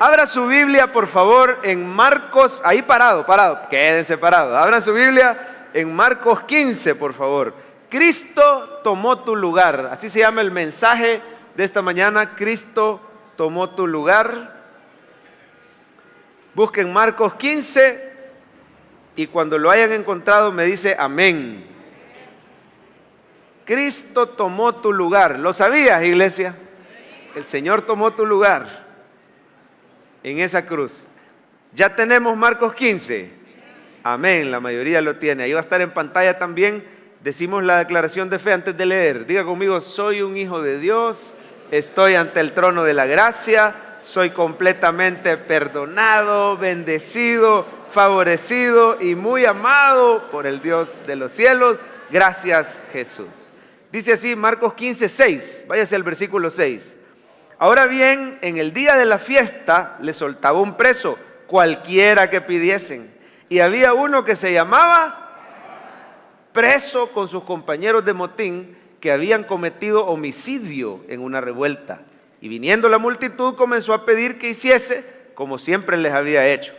Abra su Biblia, por favor, en Marcos, ahí parado, quédense parados. Abran su Biblia en Marcos 15, por favor. Cristo tomó tu lugar, así se llama el mensaje de esta mañana. Cristo tomó tu lugar. Busquen Marcos 15 y cuando lo hayan encontrado me dice amén. Cristo tomó tu lugar. ¿Lo sabías, iglesia? El Señor tomó tu lugar en esa cruz. Ya tenemos Marcos 15. Amén, la mayoría lo tiene. Ahí va a estar en pantalla también. Decimos la declaración de fe antes de leer. Diga conmigo: soy un hijo de Dios, estoy ante el trono de la gracia, soy completamente perdonado, bendecido, favorecido y muy amado por el Dios de los cielos. Gracias, Jesús. Dice así Marcos 15, 6. Váyase al versículo 6. Ahora bien, en el día de la fiesta le soltaba un preso, cualquiera que pidiesen. Y había uno que se llamaba preso con sus compañeros de motín que habían cometido homicidio en una revuelta. Y viniendo la multitud comenzó a pedir que hiciese como siempre les había hecho.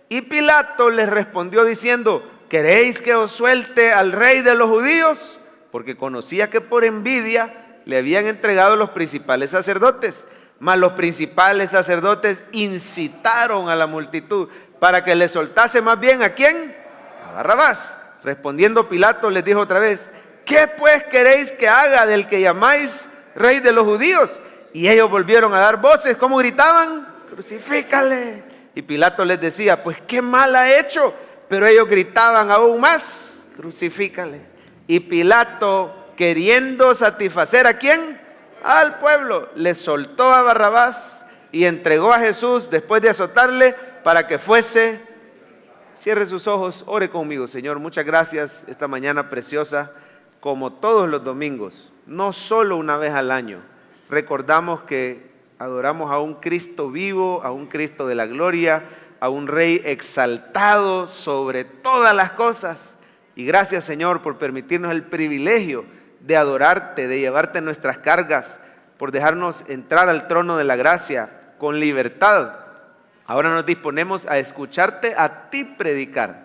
Y Pilato les respondió diciendo: ¿queréis que os suelte al rey de los judíos? Porque conocía que por envidia le habían entregado los principales sacerdotes. Mas los principales sacerdotes incitaron a la multitud para que le soltase más bien ¿a quién? A Barrabás. Respondiendo Pilato les dijo otra vez: ¿qué pues queréis que haga del que llamáis rey de los judíos? Y ellos volvieron a dar voces. ¿Cómo gritaban? Crucifícale. Y Pilato les decía: pues qué mal ha hecho. Pero ellos gritaban aún más: crucifícale. Y Pilato, queriendo satisfacer ¿a quién? Al pueblo, le soltó a Barrabás y entregó a Jesús después de azotarle para que fuese. Cierre sus ojos, ore conmigo. Señor, muchas gracias esta mañana preciosa. Como todos los domingos, no solo una vez al año, recordamos que adoramos a un Cristo vivo, a un Cristo de la gloria, a un Rey exaltado sobre todas las cosas. Y gracias, Señor, por permitirnos el privilegio de adorarte, de llevarte nuestras cargas, por dejarnos entrar al trono de la gracia con libertad. Ahora nos disponemos a escucharte a ti predicar.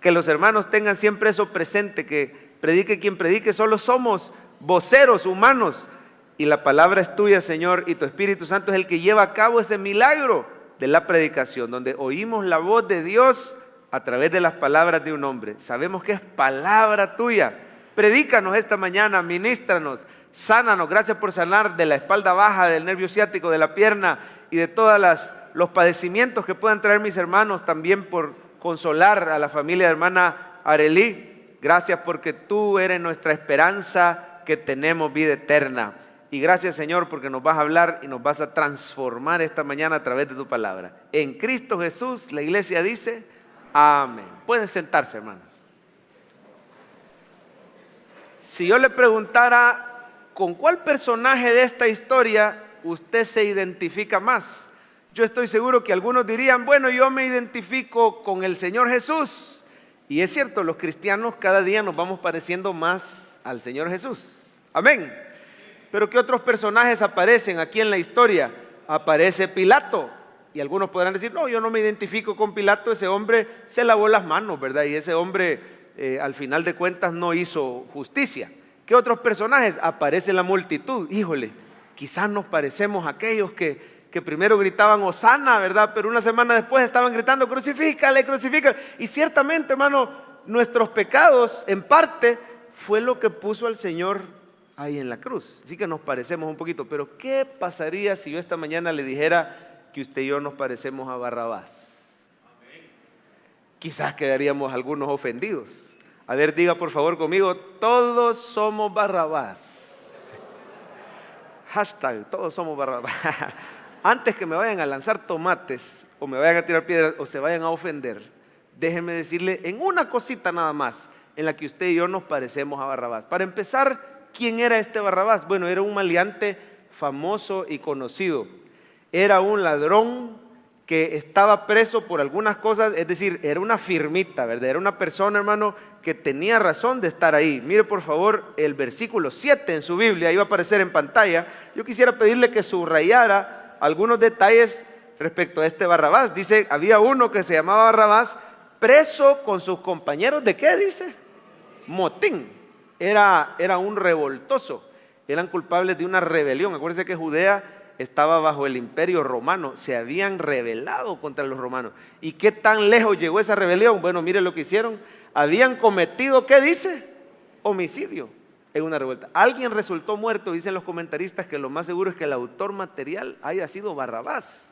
Que los hermanos tengan siempre eso presente, que predique quien predique, solo somos voceros humanos y la palabra es tuya, Señor, y tu Espíritu Santo es el que lleva a cabo ese milagro de la predicación, donde oímos la voz de Dios a través de las palabras de un hombre. Sabemos que es palabra tuya. Predícanos esta mañana, ministranos, sánanos. Gracias por sanar de la espalda baja, del nervio ciático, de la pierna y de todos los padecimientos que puedan traer mis hermanos. También por consolar a la familia de hermana Arelí. Gracias porque tú eres nuestra esperanza, que tenemos vida eterna. Y gracias, Señor, porque nos vas a hablar y nos vas a transformar esta mañana a través de tu palabra. En Cristo Jesús, la iglesia dice amén. Pueden sentarse, hermanos. Si yo le preguntara con cuál personaje de esta historia usted se identifica más, yo estoy seguro que algunos dirían: bueno, yo me identifico con el Señor Jesús. Y es cierto, los cristianos cada día nos vamos pareciendo más al Señor Jesús. Amén. Pero ¿qué otros personajes aparecen aquí en la historia? Aparece Pilato. Y algunos podrán decir: no, yo no me identifico con Pilato, ese hombre se lavó las manos, ¿verdad? Y ese hombre al final de cuentas no hizo justicia. ¿Qué otros personajes? Aparece la multitud. Híjole, quizás nos parecemos a aquellos que primero gritaban Hosana, ¿verdad? Pero una semana después estaban gritando crucifícale, crucifícale. Y ciertamente, hermano, nuestros pecados en parte fue lo que puso al Señor ahí en la cruz. Así que nos parecemos un poquito. Pero ¿qué pasaría si yo esta mañana le dijera que usted y yo nos parecemos a Barrabás? Quizás quedaríamos algunos ofendidos. A ver, diga por favor conmigo: todos somos Barrabás. Hashtag, todos somos Barrabás. Antes que me vayan a lanzar tomates, o me vayan a tirar piedras, o se vayan a ofender, déjenme decirle en una cosita nada más, en la que usted y yo nos parecemos a Barrabás. Para empezar, ¿quién era este Barrabás? Bueno, era un maleante famoso y conocido. Era un ladrón que estaba preso por algunas cosas, es decir, era una firmita, ¿verdad? Era una persona, hermano, que tenía razón de estar ahí. Mire por favor el versículo 7 en su Biblia, ahí va a aparecer en pantalla. Yo quisiera pedirle que subrayara algunos detalles respecto a este Barrabás. Dice, había uno que se llamaba Barrabás, preso con sus compañeros, ¿de qué dice? Motín. Era un revoltoso. Eran culpables de una rebelión. Acuérdense que Judea estaba bajo el imperio romano. Se habían rebelado contra los romanos. ¿Y qué tan lejos llegó esa rebelión? Bueno, mire lo que hicieron. Habían cometido, ¿qué dice? Homicidio en una revuelta. Alguien resultó muerto. Dicen los comentaristas que lo más seguro es que el autor material haya sido Barrabás.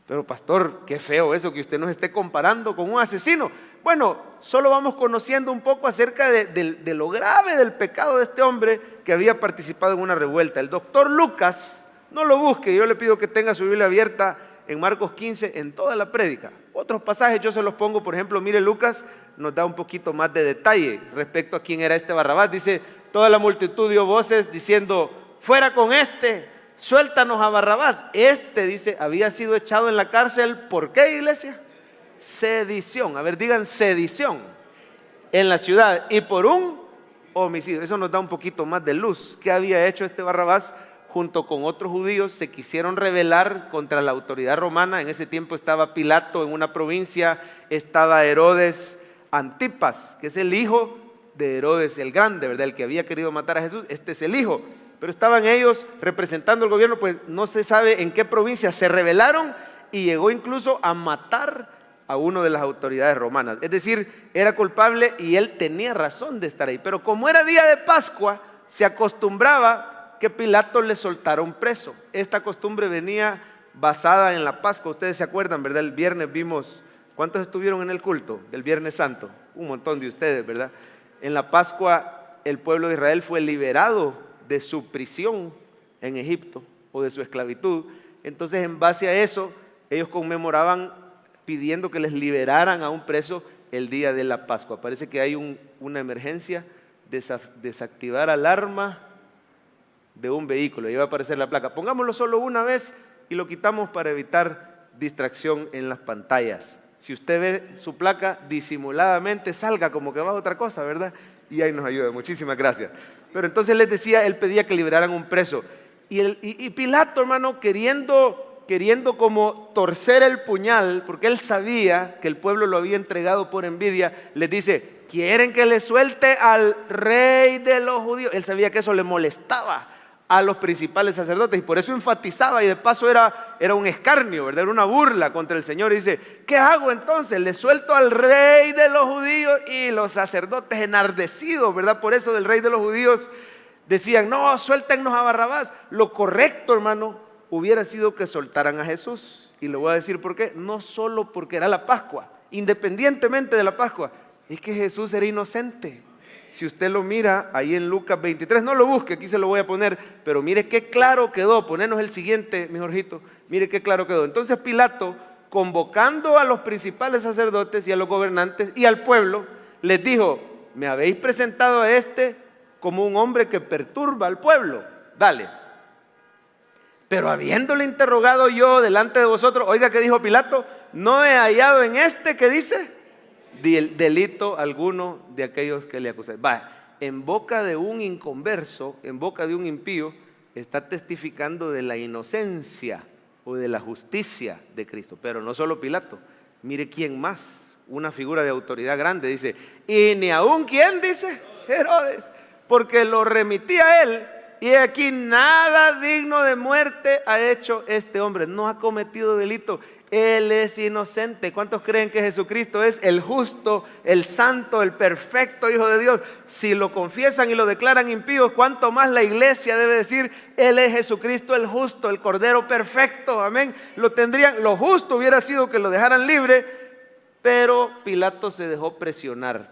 Pero pastor, qué feo eso que usted nos esté comparando con un asesino. Bueno, solo vamos conociendo un poco acerca de lo grave del pecado de este hombre que había participado en una revuelta. El doctor Lucas, no lo busque, yo le pido que tenga su Biblia abierta en Marcos 15 en toda la prédica. Otros pasajes yo se los pongo, por ejemplo, mire, Lucas nos da un poquito más de detalle respecto a quién era este Barrabás. Dice, toda la multitud dio voces diciendo, fuera con este, suéltanos a Barrabás. Este, dice, había sido echado en la cárcel, ¿por qué, iglesia? Sedición, a ver, digan sedición en la ciudad y por un homicidio. Eso nos da un poquito más de luz. ¿Qué había hecho este Barrabás? Junto con otros judíos se quisieron rebelar contra la autoridad romana. En ese tiempo estaba Pilato en una provincia, estaba Herodes Antipas, que es el hijo de Herodes el Grande, ¿verdad? El que había querido matar a Jesús, este es el hijo. Pero estaban ellos representando el gobierno, pues no se sabe en qué provincia, se rebelaron y llegó incluso a matar a uno de las autoridades romanas. Es decir, era culpable y él tenía razón de estar ahí. Pero como era día de Pascua, se acostumbraba que Pilato le soltara un preso. Esta costumbre venía basada en la Pascua. Ustedes se acuerdan, ¿verdad? El viernes vimos, ¿cuántos estuvieron en el culto del Viernes Santo? Un montón de ustedes, ¿verdad? En la Pascua el pueblo de Israel fue liberado de su prisión en Egipto o de su esclavitud. Entonces, en base a eso, ellos conmemoraban pidiendo que les liberaran a un preso el día de la Pascua. Parece que hay una emergencia, desactivar alarma de un vehículo, y va a aparecer la placa. Pongámoslo solo una vez y lo quitamos para evitar distracción en las pantallas. Si usted ve su placa, disimuladamente salga como que va a otra cosa, ¿verdad? Y ahí nos ayuda. Muchísimas gracias. Pero entonces les decía, él pedía que liberaran un preso. Y Pilato, hermano, queriendo como torcer el puñal, porque él sabía que el pueblo lo había entregado por envidia, les dice, ¿quieren que le suelte al rey de los judíos? Él sabía que eso le molestaba a los principales sacerdotes y por eso enfatizaba, y de paso era un escarnio, ¿verdad? Era una burla contra el Señor. Y dice, ¿qué hago entonces? Le suelto al rey de los judíos. Y los sacerdotes enardecidos, ¿verdad? Por eso del rey de los judíos decían, no, suéltennos a Barrabás. Lo correcto, hermano, hubiera sido que soltaran a Jesús. Y le voy a decir por qué. No solo porque era la Pascua, independientemente de la Pascua, es que Jesús era inocente. Si usted lo mira ahí en Lucas 23, no lo busque, aquí se lo voy a poner, pero mire qué claro quedó. Ponernos el siguiente, mi Jorgito, mire qué claro quedó. Entonces Pilato, convocando a los principales sacerdotes y a los gobernantes y al pueblo, les dijo, me habéis presentado a este como un hombre que perturba al pueblo. Dale. Pero habiéndole interrogado yo delante de vosotros, oiga, ¿qué dijo Pilato? No he hallado en este, ¿qué dice? Delito alguno de aquellos que le acusan. En boca de un inconverso, en boca de un impío, está testificando de la inocencia o de la justicia de Cristo. Pero no solo Pilato, mire quién más, una figura de autoridad grande, dice, y ni aún quién, dice, Herodes, porque lo remití a él, y aquí nada digno de muerte ha hecho este hombre, no ha cometido delito. Él es inocente. ¿Cuántos creen que Jesucristo es el justo, el santo, el perfecto Hijo de Dios? Si lo confiesan y lo declaran impío, ¿cuánto más la iglesia debe decir, Él es Jesucristo el justo, el Cordero perfecto? Amén. Lo justo hubiera sido que lo dejaran libre, pero Pilato se dejó presionar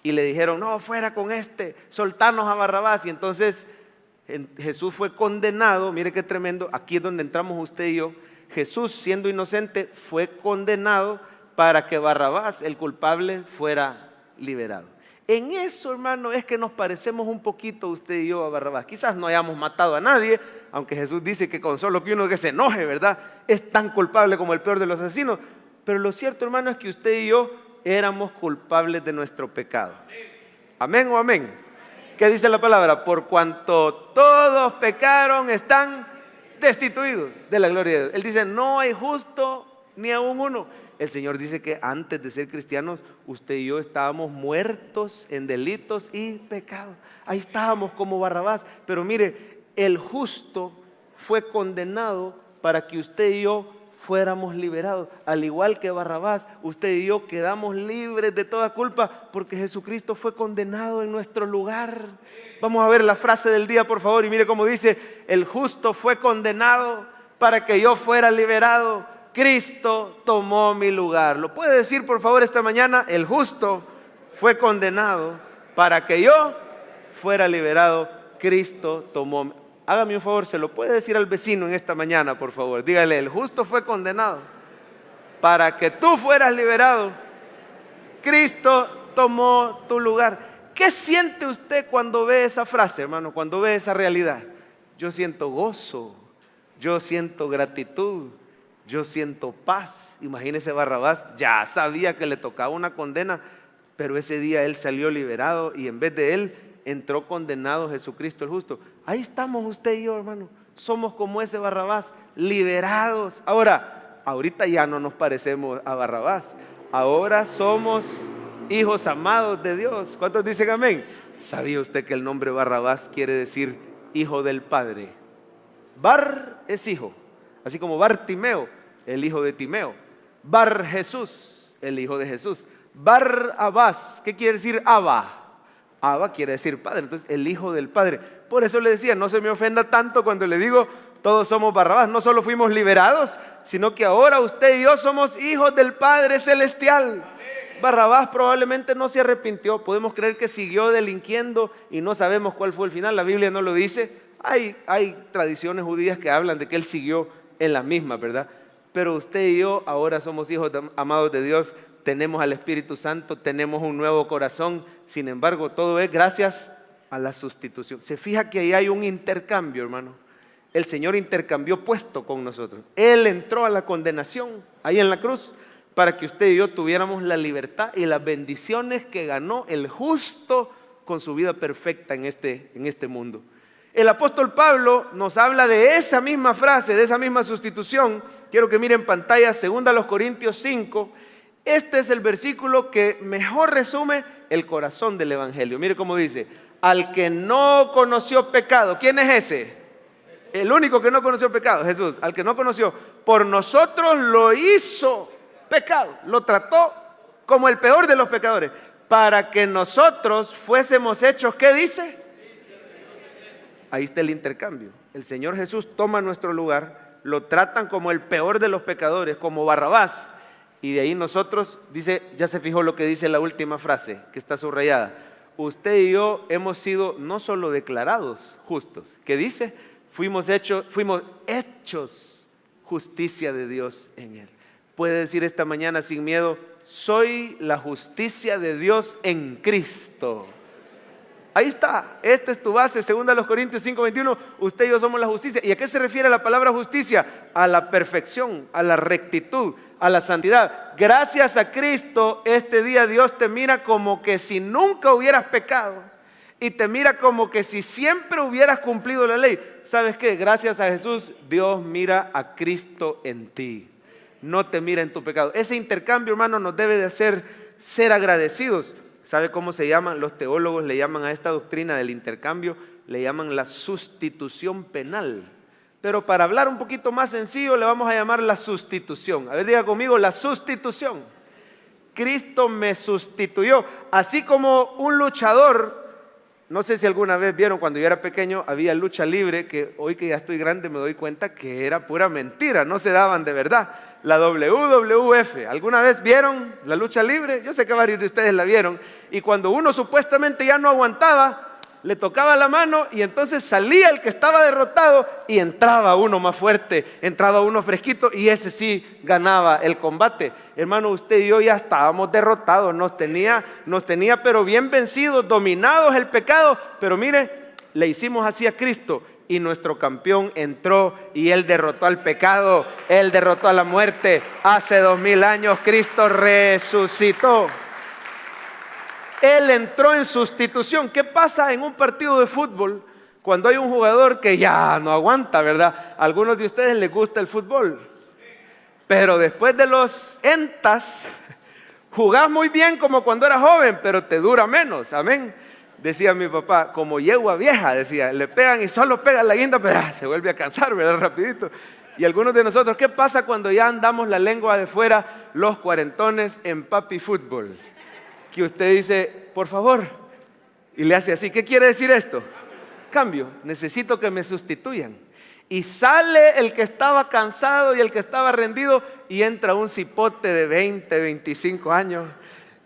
y le dijeron, no, fuera con este, soltanos a Barrabás. Y entonces Jesús fue condenado. Mire qué tremendo, aquí es donde entramos usted y yo. Jesús, siendo inocente, fue condenado para que Barrabás, el culpable, fuera liberado. En eso, hermano, es que nos parecemos un poquito usted y yo a Barrabás. Quizás no hayamos matado a nadie, aunque Jesús dice que con solo que uno que se enoje, ¿verdad?, es tan culpable como el peor de los asesinos. Pero lo cierto, hermano, es que usted y yo éramos culpables de nuestro pecado. ¿Amén o amén? ¿Qué dice la palabra? Por cuanto todos pecaron, están destituidos de la gloria de Dios. Él dice, no hay justo ni aún uno. El Señor dice que antes de ser cristianos, usted y yo estábamos muertos en delitos y pecados. Ahí estábamos como Barrabás. Pero mire, el justo fue condenado para que usted y yo fuéramos liberados. Al igual que Barrabás, usted y yo quedamos libres de toda culpa porque Jesucristo fue condenado en nuestro lugar. Vamos a ver la frase del día, por favor, y mire cómo dice: el justo fue condenado para que yo fuera liberado. Cristo tomó mi lugar. ¿Lo puede decir, por favor, esta mañana? El justo fue condenado para que yo fuera liberado. Cristo tomó. Hágame un favor, se lo puede decir al vecino en esta mañana, por favor. Dígale, el justo fue condenado para que tú fueras liberado. Cristo tomó tu lugar. ¿Qué siente usted cuando ve esa frase, hermano? Cuando ve esa realidad. Yo siento gozo, yo siento gratitud, yo siento paz. Imagínese, Barrabás ya sabía que le tocaba una condena, pero ese día él salió liberado y en vez de él entró condenado Jesucristo el justo. Ahí estamos usted y yo, hermano. Somos como ese Barrabás, liberados. Ahorita ya no nos parecemos a Barrabás. Ahora somos hijos amados de Dios. ¿Cuántos dicen amén? ¿Sabía usted que el nombre Barrabás quiere decir hijo del Padre? Bar es hijo, así como Bartimeo, el hijo de Timeo. Bar Jesús, el hijo de Jesús. Barrabás, ¿qué quiere decir Abba? Abba quiere decir Padre, entonces el hijo del Padre. Por eso le decía, no se me ofenda tanto cuando le digo todos somos Barrabás. No solo fuimos liberados, sino que ahora usted y yo somos hijos del Padre Celestial. Barrabás probablemente no se arrepintió. Podemos creer que siguió delinquiendo y no sabemos cuál fue el final. La Biblia no lo dice. Hay tradiciones judías que hablan de que él siguió en la misma, ¿verdad? Pero usted y yo ahora somos hijos amados de Dios. Tenemos al Espíritu Santo, tenemos un nuevo corazón. Sin embargo, todo es gracias a la sustitución. Se fija que ahí hay un intercambio, hermano. El Señor intercambió puesto con nosotros. Él entró a la condenación ahí en la cruz para que usted y yo tuviéramos la libertad y las bendiciones que ganó el justo con su vida perfecta en este mundo. El apóstol Pablo nos habla de esa misma frase, de esa misma sustitución. Quiero que miren en pantalla 2 Corintios 5. Este es el versículo que mejor resume el corazón del evangelio. Mire cómo dice: al que no conoció pecado. ¿Quién es ese? El único que no conoció pecado, Jesús. Al que no conoció, por nosotros lo hizo pecado. Lo trató como el peor de los pecadores, para que nosotros fuésemos hechos, ¿qué dice? Ahí está el intercambio. El Señor Jesús toma nuestro lugar, lo tratan como el peor de los pecadores, como Barrabás. Y de ahí nosotros, dice, ya se fijó lo que dice la última frase, que está subrayada. Usted y yo hemos sido no solo declarados justos, ¿qué dice? Fuimos hechos justicia de Dios en Él. Puede decir esta mañana sin miedo: soy la justicia de Dios en Cristo. Ahí está, esta es tu base, 2 Corintios 5:21, usted y yo somos la justicia. ¿Y a qué se refiere la palabra justicia? A la perfección, a la rectitud, a la santidad. Gracias a Cristo, este día Dios te mira como que si nunca hubieras pecado y te mira como que si siempre hubieras cumplido la ley. ¿Sabes qué? Gracias a Jesús, Dios mira a Cristo en ti, no te mira en tu pecado. Ese intercambio, hermano, nos debe de hacer ser agradecidos. ¿Sabe cómo se llaman? Los teólogos le llaman a esta doctrina del intercambio, le llaman la sustitución penal. Pero para hablar un poquito más sencillo, le vamos a llamar la sustitución. A ver, diga conmigo, la sustitución. Cristo me sustituyó. Así como un luchador, no sé si alguna vez vieron, cuando yo era pequeño había lucha libre, que hoy que ya estoy grande me doy cuenta que era pura mentira, no se daban de verdad. La WWF, ¿alguna vez vieron la lucha libre? Yo sé que varios de ustedes la vieron. Y cuando uno supuestamente ya no aguantaba, le tocaba la mano y entonces salía el que estaba derrotado y entraba uno más fuerte, entraba uno fresquito y ese sí ganaba el combate. Hermano, usted y yo ya estábamos derrotados, nos tenía pero bien vencidos, dominados el pecado. Pero mire, le hicimos así a Cristo y nuestro campeón entró y Él derrotó al pecado, Él derrotó a la muerte. Hace 2000 años Cristo resucitó. Él entró en sustitución. ¿Qué pasa en un partido de fútbol Cuando hay un jugador que ya no aguanta, ¿verdad? A algunos de ustedes les gusta el fútbol, pero después de los entas, jugás muy bien como cuando eras joven, pero te dura menos, amén. Decía mi papá, como yegua vieja, decía, le pegan y solo pegan la guinda, pero se vuelve a cansar, ¿verdad? Rapidito. Y algunos de nosotros, ¿qué pasa cuando ya andamos la lengua de fuera, los cuarentones en papi fútbol? Que usted dice, por favor, y le hace así, ¿qué quiere decir esto? Cambio, necesito que me sustituyan. Y sale el que estaba cansado y el que estaba rendido y entra un cipote de 20, 25 años,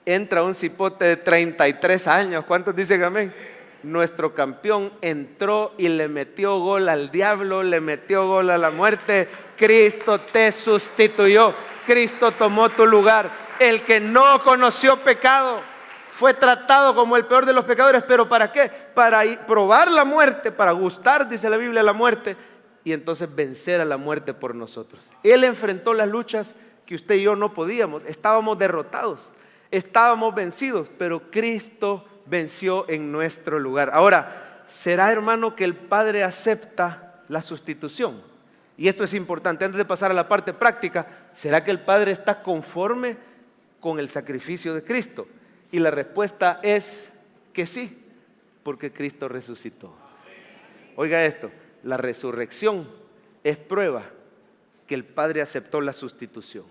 entra un cipote de 33 años. ¿Cuántos dicen amén? Nuestro campeón entró y le metió gol al diablo, le metió gol a la muerte. Cristo te sustituyó, Cristo tomó tu lugar. El que no conoció pecado fue tratado como el peor de los pecadores. ¿Pero para qué? Para probar la muerte, para gustar, dice la Biblia, la muerte, y entonces vencer a la muerte por nosotros. Él enfrentó las luchas que usted y yo no podíamos. Estábamos derrotados, estábamos vencidos, pero Cristo venció en nuestro lugar. Ahora, ¿será, hermano, que el Padre acepta la sustitución? Y esto es importante, antes de pasar a la parte práctica, ¿será que el Padre está conforme con el sacrificio de Cristo? Y la respuesta es que sí, porque Cristo resucitó. Oiga esto, la resurrección es prueba que el Padre aceptó la sustitución.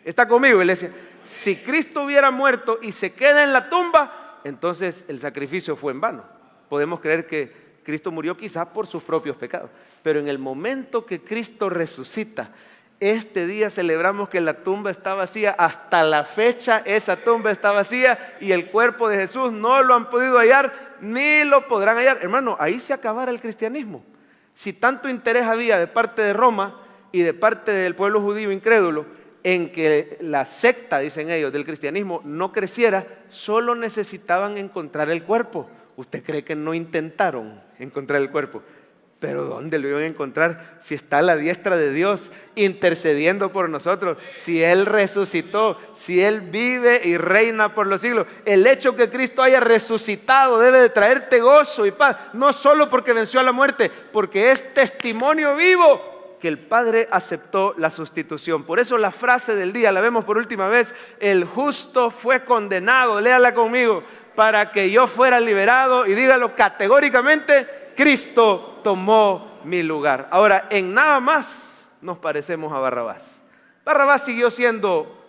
¿Está conmigo, iglesia? Si Cristo hubiera muerto y se queda en la tumba, entonces el sacrificio fue en vano. Podemos creer que Cristo murió quizás por sus propios pecados, pero en el momento que Cristo resucita, este día celebramos que la tumba está vacía. Hasta la fecha esa tumba está vacía y el cuerpo de Jesús no lo han podido hallar ni lo podrán hallar. Hermano, ahí se acabara el cristianismo. Si tanto interés había de parte de Roma y de parte del pueblo judío incrédulo en que la secta, dicen ellos, del cristianismo no creciera, solo necesitaban encontrar el cuerpo. ¿Usted cree que no intentaron encontrar el cuerpo? Pero ¿dónde lo iban a encontrar? Si está a la diestra de Dios intercediendo por nosotros, si Él resucitó, si Él vive y reina por los siglos. El hecho que Cristo haya resucitado debe de traerte gozo y paz, no solo porque venció a la muerte, porque es testimonio vivo que el Padre aceptó la sustitución. Por eso la frase del día, la vemos por última vez: el justo fue condenado, léala conmigo, para que yo fuera liberado, y dígalo categóricamente: Cristo tomó mi lugar. Ahora, en nada más nos parecemos a Barrabás. Barrabás siguió siendo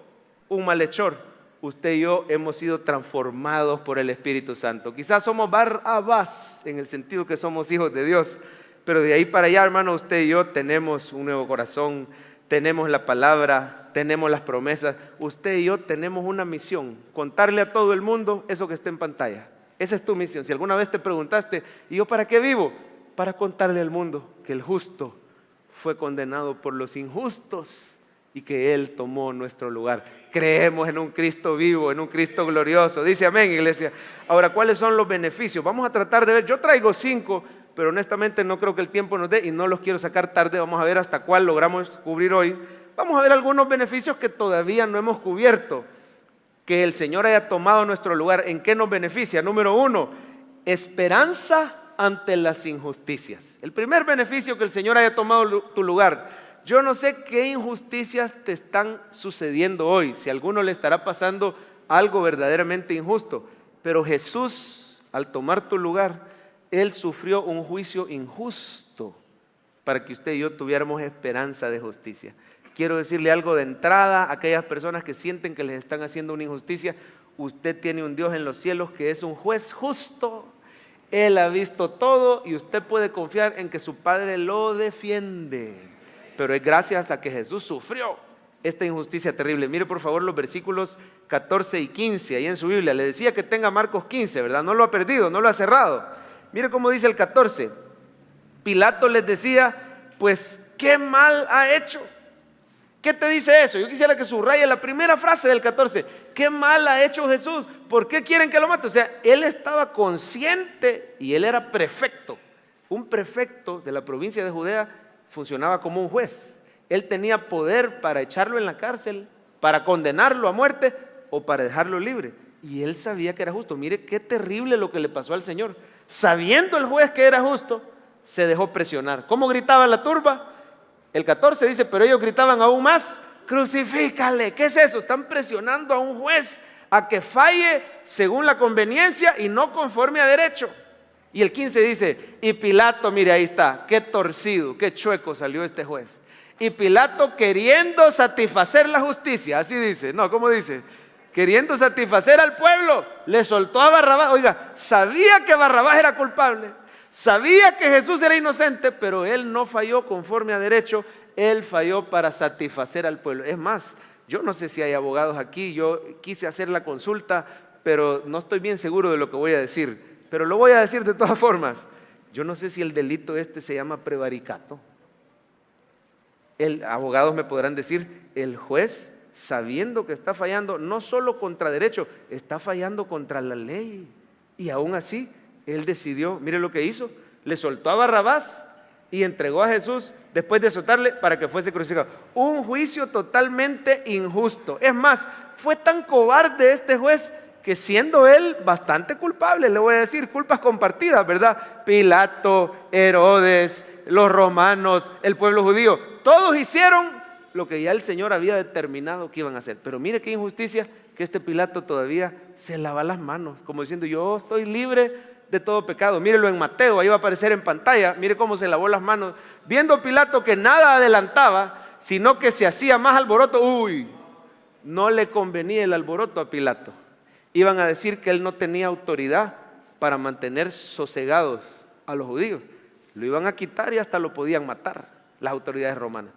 un malhechor. Usted y yo hemos sido transformados por el Espíritu Santo. Quizás somos Barrabás en el sentido que somos hijos de Dios, pero de ahí para allá, hermano, usted y yo tenemos un nuevo corazón, tenemos la palabra, tenemos las promesas. Usted y yo tenemos una misión: contarle a todo el mundo eso que está en pantalla. Esa es tu misión. Si alguna vez te preguntaste, ¿y yo para qué vivo? Para contarle al mundo que el justo fue condenado por los injustos y que Él tomó nuestro lugar. Creemos en un Cristo vivo, en un Cristo glorioso. Dice amén, iglesia. Ahora, ¿cuáles son los beneficios? Vamos a tratar de ver. Yo traigo 5, pero honestamente no creo que el tiempo nos dé y no los quiero sacar tarde. Vamos a ver hasta cuál logramos cubrir hoy. Vamos a ver algunos beneficios que todavía no hemos cubierto. Que el Señor haya tomado nuestro lugar, ¿en qué nos beneficia? Número 1, esperanza ante las injusticias. El primer beneficio, que el Señor haya tomado tu lugar. Yo no sé qué injusticias te están sucediendo hoy, si a alguno le estará pasando algo verdaderamente injusto, pero Jesús, al tomar tu lugar, Él sufrió un juicio injusto para que usted y yo tuviéramos esperanza de justicia. Quiero decirle algo de entrada a aquellas personas que sienten que les están haciendo una injusticia. Usted tiene un Dios en los cielos que es un juez justo. Él ha visto todo y usted puede confiar en que su Padre lo defiende. Pero es gracias a que Jesús sufrió esta injusticia terrible. Mire por favor los versículos 14 y 15 ahí en su Biblia. Le decía que tenga Marcos 15, ¿verdad? No lo ha perdido, no lo ha cerrado. Mire cómo dice el 14. Pilato les decía, pues, ¿qué mal ha hecho? ¿Qué te dice eso? Yo quisiera que subraye la primera frase del 14. ¿Qué mal ha hecho Jesús? ¿Por qué quieren que lo mate? O sea, él estaba consciente y él era prefecto. Un prefecto de la provincia de Judea funcionaba como un juez. Él tenía poder para echarlo en la cárcel, para condenarlo a muerte o para dejarlo libre. Y él sabía que era justo. Mire qué terrible lo que le pasó al Señor. Sabiendo el juez que era justo, se dejó presionar. ¿Cómo gritaba la turba? El 14 dice, pero ellos gritaban aún más, crucifícale. ¿Qué es eso? Están presionando a un juez a que falle según la conveniencia y no conforme a derecho. Y el 15 dice, y Pilato, mire ahí está, qué torcido, qué chueco salió este juez. Y Pilato, queriendo satisfacer la justicia, así dice, no, ¿cómo dice? Queriendo satisfacer al pueblo, le soltó a Barrabás. Oiga, sabía que Barrabás era culpable, sabía que Jesús era inocente, pero él no falló conforme a derecho, él falló para satisfacer al pueblo. Es más, yo no sé si hay abogados aquí, yo quise hacer la consulta, pero no estoy bien seguro de lo que voy a decir, pero lo voy a decir de todas formas. Yo no sé si el delito se llama prevaricato. Abogados me podrán decir, el juez, sabiendo que está fallando no solo contra derecho, está fallando contra la ley. Y aún así, él decidió, mire lo que hizo, le soltó a Barrabás y entregó a Jesús después de soltarle para que fuese crucificado. Un juicio totalmente injusto. Es más, fue tan cobarde este juez que siendo él bastante culpable, le voy a decir, culpas compartidas, ¿verdad? Pilato, Herodes, los romanos, el pueblo judío, todos hicieron lo que ya el Señor había determinado que iban a hacer. Pero mire qué injusticia que este Pilato todavía se lava las manos, como diciendo, yo estoy libre de todo pecado. Mírelo en Mateo, ahí va a aparecer en pantalla, mire cómo se lavó las manos, viendo Pilato que nada adelantaba, sino que se hacía más alboroto. No le convenía el alboroto a Pilato. Iban a decir que él no tenía autoridad para mantener sosegados a los judíos. Lo iban a quitar y hasta lo podían matar las autoridades romanas.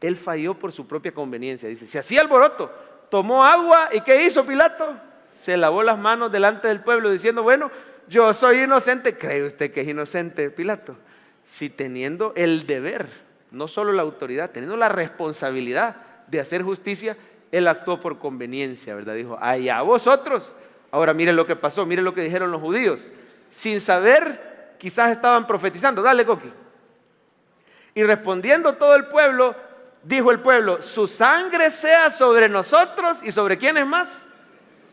Él falló por su propia conveniencia. Dice, se hacía alboroto, tomó agua y ¿qué hizo Pilato? Se lavó las manos delante del pueblo diciendo, bueno, yo soy inocente. ¿Cree usted que es inocente Pilato? Si teniendo el deber, no solo la autoridad, teniendo la responsabilidad de hacer justicia, él actuó por conveniencia, ¿verdad? Dijo, allá vosotros. Ahora miren lo que pasó, miren lo que dijeron los judíos. Sin saber, quizás estaban profetizando. Dale, Coqui. Y respondiendo todo el pueblo, dijo el pueblo, su sangre sea sobre nosotros y sobre quiénes más.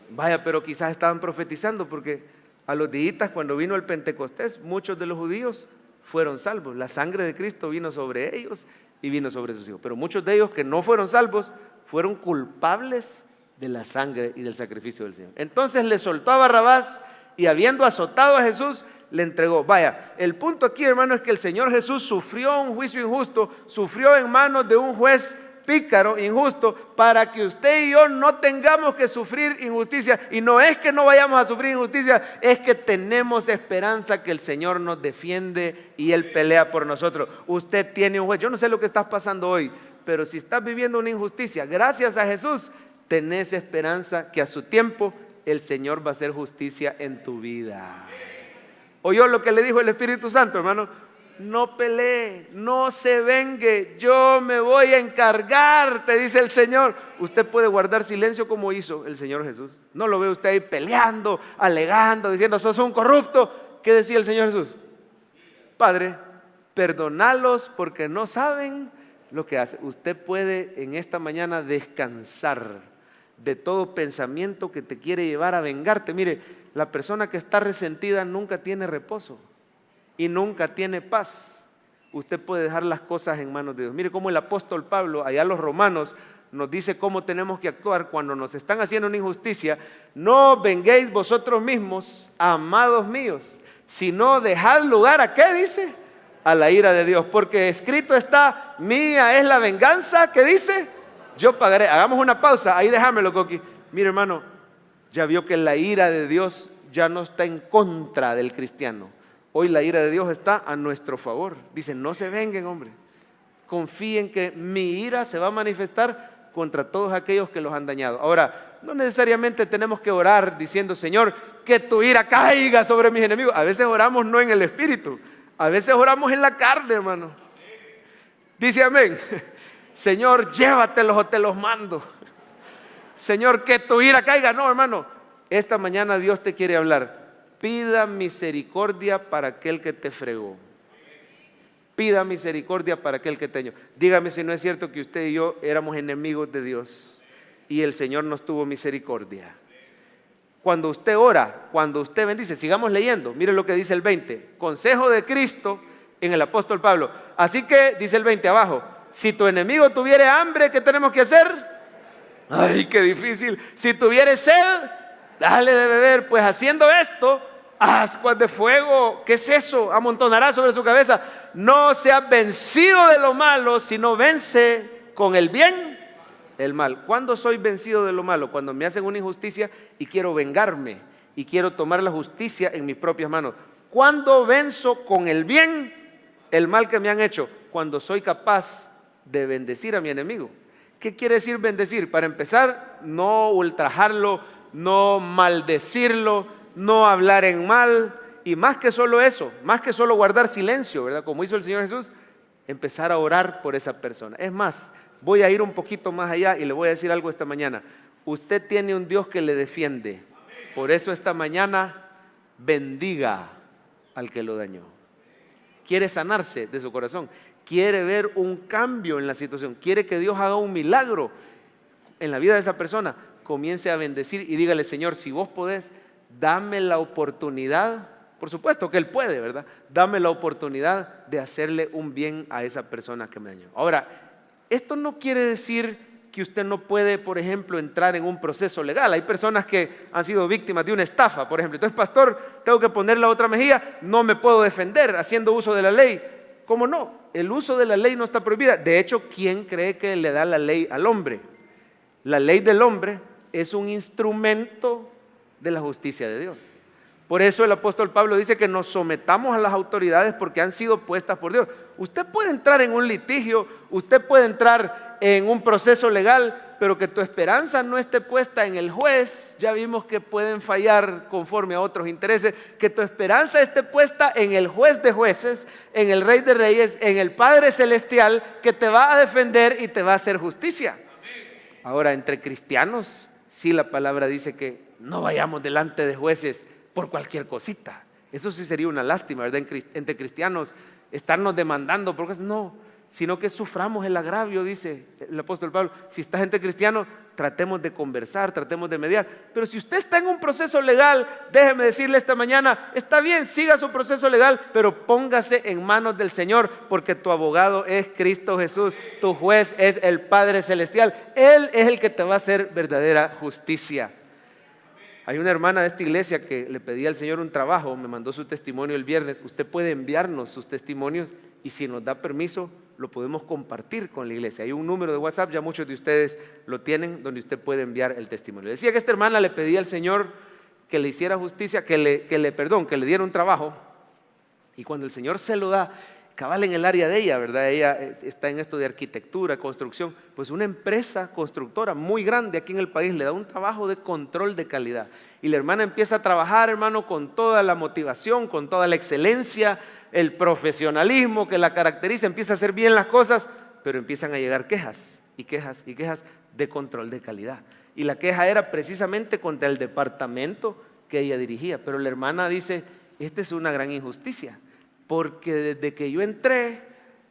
Vaya, pero quizás estaban profetizando porque a los días cuando vino el Pentecostés, muchos de los judíos fueron salvos. La sangre de Cristo vino sobre ellos y vino sobre sus hijos. Pero muchos de ellos que no fueron salvos fueron culpables de la sangre y del sacrificio del Señor. Entonces le soltó a Barrabás y habiendo azotado a Jesús, le entregó. Vaya, el punto aquí, hermano, es que el Señor Jesús sufrió un juicio injusto, sufrió en manos de un juez pícaro, injusto, para que usted y yo no tengamos que sufrir injusticia. Y no es que no vayamos a sufrir injusticia, es que tenemos esperanza que el Señor nos defiende y Él pelea por nosotros. Usted tiene un juez. Yo no sé lo que estás pasando hoy, pero si estás viviendo una injusticia, gracias a Jesús, tenés esperanza que a su tiempo el Señor va a hacer justicia en tu vida. ¿Oyó lo que le dijo el Espíritu Santo, hermano? No pelee, no se vengue, yo me voy a encargar, te dice el Señor. Usted puede guardar silencio como hizo el Señor Jesús. No lo ve usted ahí peleando, alegando, diciendo, sos un corrupto. ¿Qué decía el Señor Jesús? Padre, perdonalos porque no saben lo que hacen. Usted puede en esta mañana descansar de todo pensamiento que te quiere llevar a vengarte. Mire, la persona que está resentida nunca tiene reposo y nunca tiene paz. Usted puede dejar las cosas en manos de Dios. Mire cómo el apóstol Pablo, allá a los romanos, nos dice cómo tenemos que actuar cuando nos están haciendo una injusticia. No venguéis vosotros mismos, amados míos, sino dejad lugar ¿a qué dice? A la ira de Dios, porque escrito está, mía es la venganza, ¿qué dice? Yo pagaré. Hagamos una pausa, ahí déjamelo, Coqui. Mire, hermano, ya vio que la ira de Dios ya no está en contra del cristiano. Hoy la ira de Dios está a nuestro favor. Dice, no se venguen, hombre. Confíen que mi ira se va a manifestar contra todos aquellos que los han dañado. Ahora, no necesariamente tenemos que orar diciendo, Señor, que tu ira caiga sobre mis enemigos. A veces oramos no en el espíritu, a veces oramos en la carne, hermano. Dice amén. Señor, llévatelos o te los mando. Señor, que tu ira caiga. No, hermano, esta mañana Dios te quiere hablar. Pida misericordia para aquel que te fregó. Pida misericordia para aquel que te dañó. Dígame si no es cierto que usted y yo éramos enemigos de Dios y el Señor nos tuvo misericordia. cuando usted ora, cuando usted bendice. Sigamos leyendo, mire lo que dice el 20. Consejo de Cristo en el apóstol Pablo. Así que, dice el 20 abajo, si tu enemigo tuviere hambre, ¿qué tenemos que hacer? Ay, qué difícil. Si tuviere sed, dale de beber. Pues haciendo esto, ascuas de fuego, ¿qué es eso? Amontonará sobre su cabeza. No seas vencido de lo malo, sino vence con el bien el mal. ¿Cuándo soy vencido de lo malo? Cuando me hacen una injusticia y quiero vengarme y quiero tomar la justicia en mis propias manos. ¿Cuándo venzo con el bien el mal que me han hecho? Cuando soy capaz de bendecir a mi enemigo. ¿Qué quiere decir bendecir? Para empezar, no ultrajarlo, no maldecirlo, no hablar en mal, y más que solo eso, más que solo guardar silencio, ¿verdad? Como hizo el Señor Jesús, empezar a orar por esa persona. Es más, voy a ir un poquito más allá y le voy a decir algo esta mañana. Usted tiene un Dios que le defiende. Por eso esta mañana bendiga al que lo dañó. Quiere sanarse de su corazón, quiere ver un cambio en la situación, quiere que Dios haga un milagro en la vida de esa persona. Comience a bendecir y dígale: Señor, si vos podés, dame la oportunidad. Por supuesto que Él puede, ¿verdad? Dame la oportunidad de hacerle un bien a esa persona que me dañó. Ahora, esto no quiere decir que usted no puede, por ejemplo, entrar en un proceso legal. Hay personas que han sido víctimas de una estafa, por ejemplo. Entonces, pastor, tengo que poner la otra mejilla, no me puedo defender haciendo uso de la ley. ¿Cómo no? El uso de la ley no está prohibida. De hecho, ¿quién cree que le da la ley al hombre? La ley del hombre es un instrumento de la justicia de Dios. Por eso el apóstol Pablo dice que nos sometamos a las autoridades porque han sido puestas por Dios. Usted puede entrar en un litigio, usted puede entrar en un proceso legal, pero que tu esperanza no esté puesta en el juez. Ya vimos que pueden fallar conforme a otros intereses. Que tu esperanza esté puesta en el juez de jueces, en el Rey de Reyes, en el Padre Celestial, que te va a defender y te va a hacer justicia. Ahora, entre cristianos, sí, la palabra dice que no vayamos delante de jueces por cualquier cosita. Eso sí sería una lástima, ¿verdad? Entre cristianos, estarnos demandando por cosas. No, sino que suframos el agravio, dice el apóstol Pablo. Si está entre cristianos, tratemos de conversar, tratemos de mediar. Pero si usted está en un proceso legal, déjeme decirle esta mañana, está bien, siga su proceso legal, pero póngase en manos del Señor, porque tu abogado es Cristo Jesús, tu juez es el Padre Celestial. Él es el que te va a hacer verdadera justicia. Hay una hermana de esta iglesia que le pedía al Señor un trabajo, me mandó su testimonio el viernes. Usted puede enviarnos sus testimonios y si nos da permiso, lo podemos compartir con la iglesia. Hay un número de WhatsApp, ya muchos de ustedes lo tienen, donde usted puede enviar el testimonio. Decía que esta hermana le pedía al Señor que le hiciera justicia, que le diera un trabajo, y cuando el Señor se lo da, cabal en el área de ella, ¿verdad? Ella está en esto de arquitectura, construcción. Pues una empresa constructora muy grande aquí en el país le da un trabajo de control de calidad. Y la hermana empieza a trabajar, hermano, con toda la motivación, con toda la excelencia, el profesionalismo que la caracteriza. Empieza a hacer bien las cosas, pero empiezan a llegar quejas y quejas y quejas de control de calidad. Y la queja era precisamente contra el departamento que ella dirigía. Pero la hermana dice: esta es una gran injusticia, porque desde que yo entré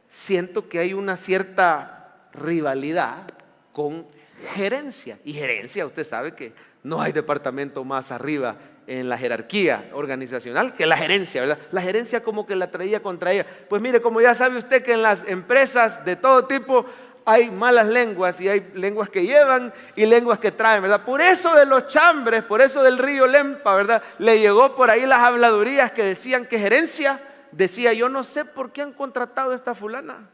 siento que hay una cierta rivalidad con gerencia. Y gerencia, usted sabe que no hay departamento más arriba en la jerarquía organizacional que la gerencia, ¿verdad? La gerencia como que la traía contra ella. Pues mire, como ya sabe usted que en las empresas de todo tipo hay malas lenguas, y hay lenguas que llevan y lenguas que traen, ¿verdad? Por eso de los chambres, por eso del río Lempa, ¿verdad? Le llegó por ahí las habladurías que decían que gerencia decía: yo no sé por qué han contratado a esta fulana.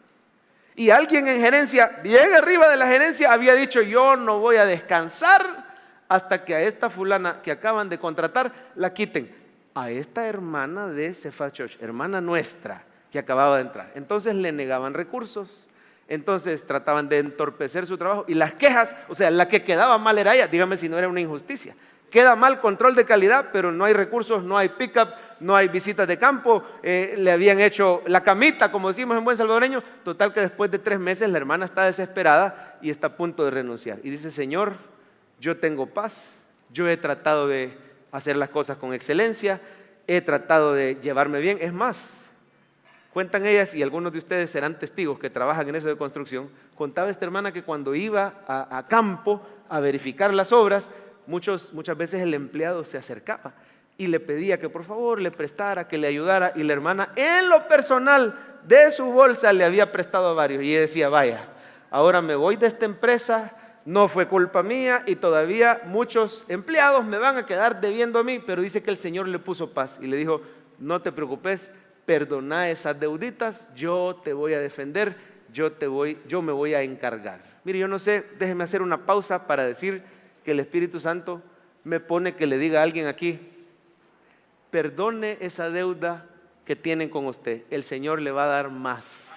Y alguien en gerencia, bien arriba de la gerencia, había dicho: yo no voy a descansar hasta que a esta fulana que acaban de contratar la quiten. A esta hermana de Cephal Church, hermana nuestra que acababa de entrar. Entonces le negaban recursos, entonces trataban de entorpecer su trabajo. Y las quejas, o sea, la que quedaba mal era ella. Dígame si no era una injusticia. Queda mal control de calidad, pero no hay recursos, no hay pick-up, no hay visitas de campo. Le habían hecho la camita, como decimos en buen salvadoreño. Total que después de 3 meses la hermana está desesperada y está a punto de renunciar. Y dice: Señor, yo tengo paz, yo he tratado de hacer las cosas con excelencia, he tratado de llevarme bien. Es más, cuentan ellas, y algunos de ustedes serán testigos que trabajan en eso de construcción, contaba esta hermana que cuando iba a campo a verificar las obras, muchas veces el empleado se acercaba y le pedía que por favor le prestara, que le ayudara, y la hermana en lo personal de su bolsa le había prestado a varios, y ella decía, vaya, ahora me voy de esta empresa, no fue culpa mía y todavía muchos empleados me van a quedar debiendo a mí, pero dice que el Señor le puso paz y le dijo, no te preocupes, perdona esas deuditas, yo te voy a defender, yo me voy a encargar. Mire, yo no sé, déjeme hacer una pausa para decir que el Espíritu Santo me pone que le diga a alguien aquí, perdone esa deuda que tienen con usted, el Señor le va a dar más.